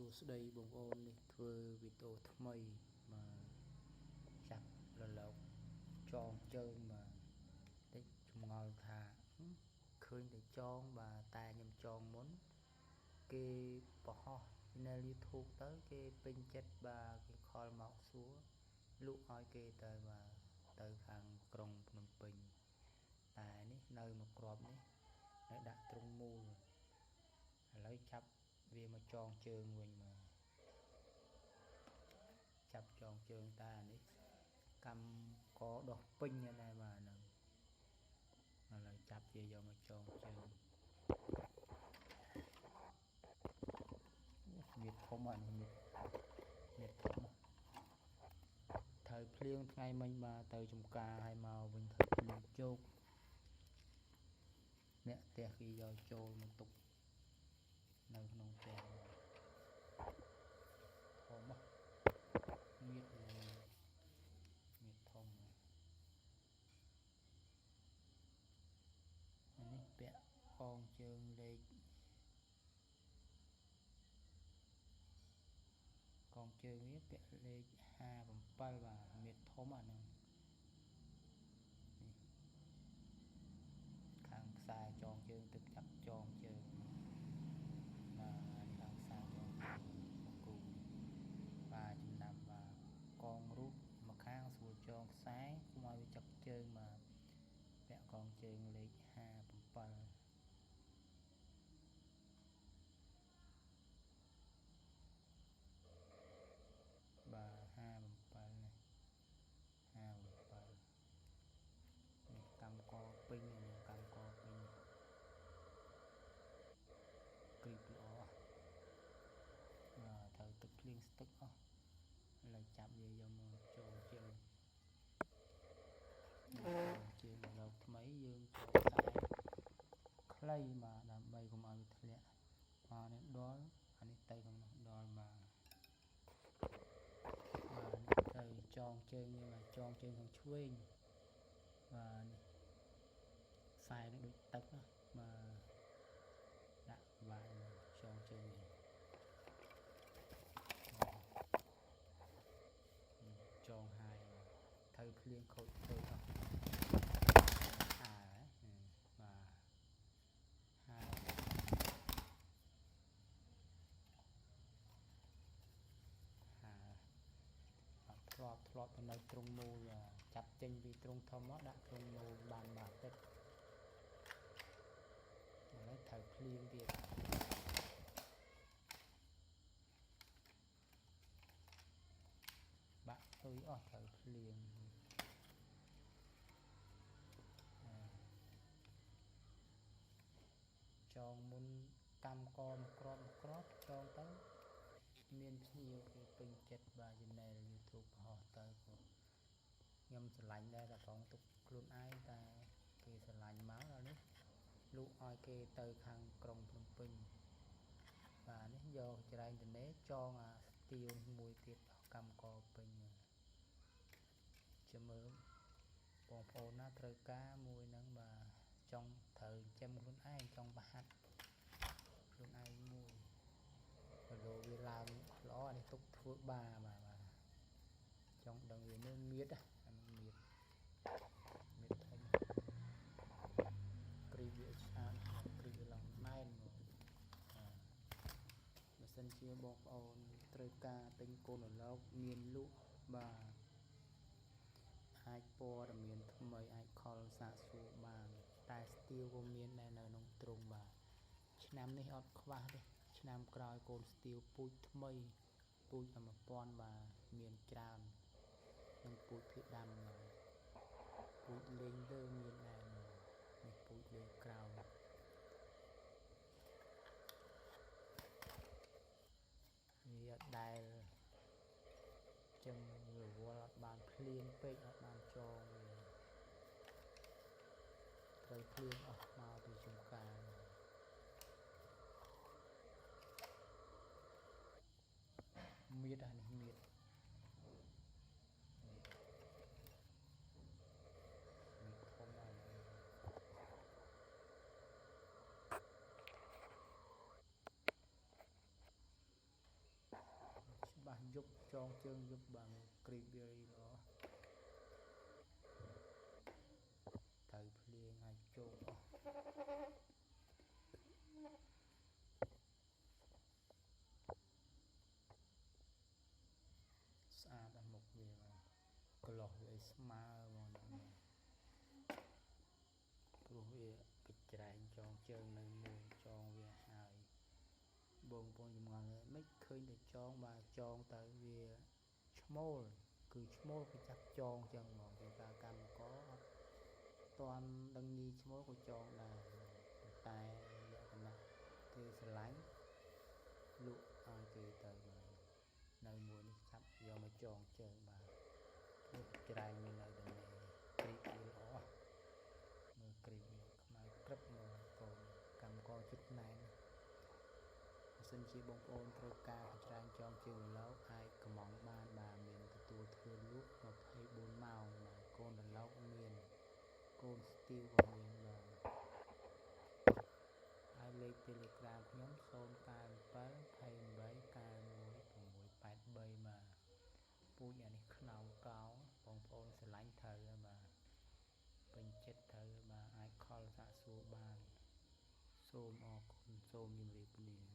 សួស្តីបងប្អូននេះធ្វើវីដេអូថ្មីមកចាប់រលកចងជើងមកតិចចម្ងល់ថាឃើញតែចងបាទតែខ្ញុំចងមុនគេបង្ហោះ channel YouTube ទៅគេពេញចិត្តបាទគេខលមកសួរលក់ឲ្យគេទៅបាទទៅខាងក្រុងភ្នំពេញតែនេះនៅមកក្របនេះនៅដាក់ទ្រង់មូលឥឡូវចាប់វាមកចងជើងវិញមកចាប់ចងជើងតែនេះកម្មកដោះពេញដែរបាទហ្នឹងឥឡូវចាប់វាយកមកចងជើងមៀតធំអត់មៀតធំត្រូវភ្លៀងថ្ងៃមិញបាទទៅចំការឲ្យមកវិញត្រូវភ្លៀងជោគអ្នកផ្ទះគេយកចូលមកទុកនៅក្នុងផ្ទះធំមៀតធំអានេះពាក់កងជើងលេខកងជើងវាពាក់លេខ57បាទមៀតធំអាហ្នឹងនេះខាងខ្សែចងជើងទឹកចាប់ចងជើងបាទខាងខ្សែចងជើងគូបាទចំណាំបាទកងរូបមកខាងស្រួលចងខ្សែកុំឲ្យវាចឹកជើងបាទពាក់កងជើងលេខ57បាទ57នេះ57នេះកម្មកពេញនេះកម្មកពេញគ្រីបល្អត្រូវទឹកភ្លៀងស្ទឹកអស់ឥឡូវចាប់វាយកមកចូលជើងឡូវថ្មីយើងចូលខ្សែខ្លីបាទដើម្បីកុំឲ្យវាធ្លាក់មកនេះដល់អានេះទៅខាងនោះដល់បាទទៅចងជើងនេះបាទចងជើងខាងឆ្វេងបាទនេះខ្សែនេះដូចទឹកណាបាទដាក់បាទចងជើងនេះចងហើយត្រូវភ្លៀងខូចទៅអស់បាទធ្លាប់ទៅនៅទ្រង់មូលចាប់ចេញពីទ្រង់ធំមកដាក់ទ្រង់មូលបានបាទទឹកឥឡូវត្រូវភ្លៀងទៀតបាក់ទុយអស់ត្រូវភ្លៀងចងមុនកម្មកមកក្របចងទៅមានភ្ញៀវគេពេញចិត្តបាទ channel YouTube បង្ហោះទៅខ្ញុំស្រឡាញ់ដែរតែផងទុកខ្លួនឯងតែគេស្រឡាញ់មកដល់នេះលក់ឲ្យគេទៅខាងក្រុងភ្នំពេញបាទនេះយកចរែងតនេចងអាស្ទៀវមួយទៀតកម្មកពេញចាំមើលបងប្អូនណាត្រូវការមួយហ្នឹងបាទចង់ត្រូវចាំខ្លួនឯងចង់បហាត់ខ្លួនឯងមួយគីឡូវាឡើងល្អនេះទុកធ្វើបាបាទចង់ដឹងវានេះមៀតអានេះមៀតធំគ្រីបវាឆ្អាតគ្រីបវាឡើងណែនមកបើសិនជាបងប្អូនត្រូវការទិញកូនរលកមានលក់បាទអាចព័ត៌មានថ្មីអាចខលសាកសួរបានតែស្ទៀវក៏មានដែរនៅក្នុងទ្រង់បាទឆ្នាំនេះអត់ខ្វះទេឆ្នាំក្រោយកូនស្ទៀវពូជថ្មីពូជ1000បាទមានច្រើននឹងពូជភាគដាំបាទពូជលេងលើមានដែរនេះពូជលេងក្រោមវាដែលចឹងរវល់អត់បានភ្លៀងពេកអត់បានចងវាត្រូវភ្លៀងអស់មកពីចំការមៀតអានេះមៀតធំហើយ យប់ចងជើងយប់បាទគ្រីបវាល្អទៅភ្លៀងអាចចូលអស់ស្អាតដល់មុខវាបាទក្លោះវាឲ្យស្មើហ្មងណាព្រោះវាកិច្ចច្រែងចងជើងនៅមួយចងវាហើយបងប្អូនចម្ងល់មិនឃើញតែចងបាទចងទៅវាឈ្មោលគឺឈ្មោលគេចាប់ចងចឹងហ្មងជាការកម្មករអត់តាន់ដឹងញីឈ្មោលក៏ចងដែរតែលក្ខណៈគេស្រឡាញ់លក់ឲ្យគេទៅបាទនៅមួយនេះចាប់យកមកចងជើងបាទព្រោះច្រែងមាននៅតែគ្រីបវាល្អមើលគ្រីបវាខ្មៅក្រឹបមកកូនកម្មករជិតណែនបើសិនជាបងប្អូនត្រូវការកញ្ច្រែងចងជើងរលកអាចកម្មង់បានបាទមានទទួលធ្វើលក់24ម៉ោងបាទកូនរលកមានកូនស្ទីលក៏មានបាទហើយលេខ Telegram ខ្ញុំ097 28 91 683បាទពូជអានេះខ្នងកោបងប្អូនស្រឡាញ់ត្រូវបាទពេញចិត្តត្រូវបាទអាចខលសាកសួរបានសូមអរគុណសូមជម្រាបលា